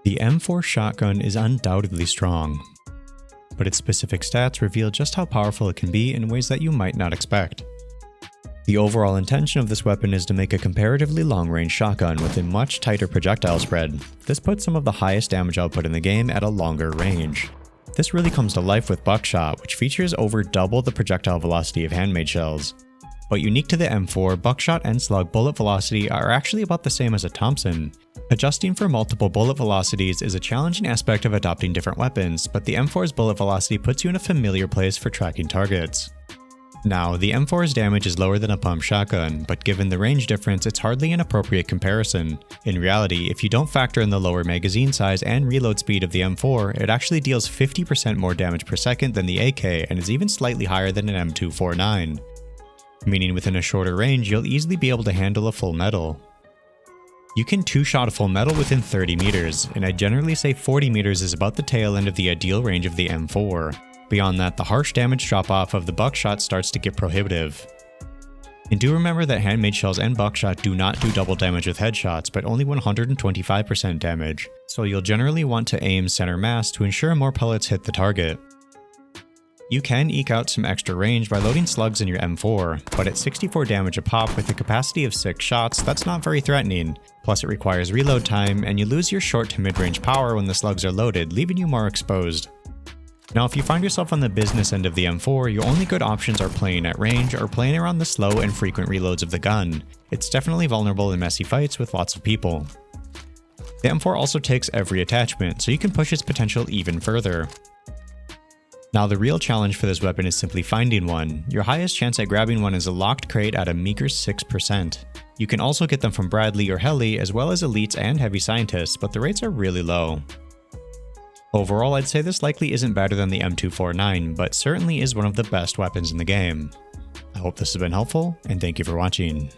The M4 shotgun is undoubtedly strong, but its specific stats reveal just how powerful it can be in ways that you might not expect. The overall intention of this weapon is to make a comparatively long-range shotgun with a much tighter projectile spread. This puts some of the highest damage output in the game at a longer range. This really comes to life with buckshot, which features over double the projectile velocity of handmade shells. But unique to the M4, buckshot and slug bullet velocity are actually about the same as a Thompson. Adjusting for multiple bullet velocities is a challenging aspect of adopting different weapons, but the M4's bullet velocity puts you in a familiar place for tracking targets. Now, the M4's damage is lower than a pump shotgun, but given the range difference, it's hardly an appropriate comparison. In reality, if you don't factor in the lower magazine size and reload speed of the M4, it actually deals 50% more damage per second than the AK and is even slightly higher than an M249. Meaning within a shorter range, you'll easily be able to handle a full metal. You can two-shot a full metal within 30 meters, and I generally say 40 meters is about the tail end of the ideal range of the M4. Beyond that, the harsh damage drop-off of the buckshot starts to get prohibitive. And do remember that handmade shells and buckshot do not do double damage with headshots, but only 125% damage, so you'll generally want to aim center mass to ensure more pellets hit the target. You can eke out some extra range by loading slugs in your M4, but at 64 damage a pop with a capacity of 6 shots, that's not very threatening. Plus it requires reload time, and you lose your short to mid-range power when the slugs are loaded, leaving you more exposed. Now if you find yourself on the business end of the M4, your only good options are playing at range or playing around the slow and frequent reloads of the gun. It's definitely vulnerable in messy fights with lots of people. The M4 also takes every attachment, so you can push its potential even further. Now the real challenge for this weapon is simply finding one. Your highest chance at grabbing one is a locked crate at a meager 6%. You can also get them from Bradley or Heli as well as elites and heavy scientists, but the rates are really low. Overall, I'd say this likely isn't better than the M249, but certainly is one of the best weapons in the game. I hope this has been helpful, and thank you for watching.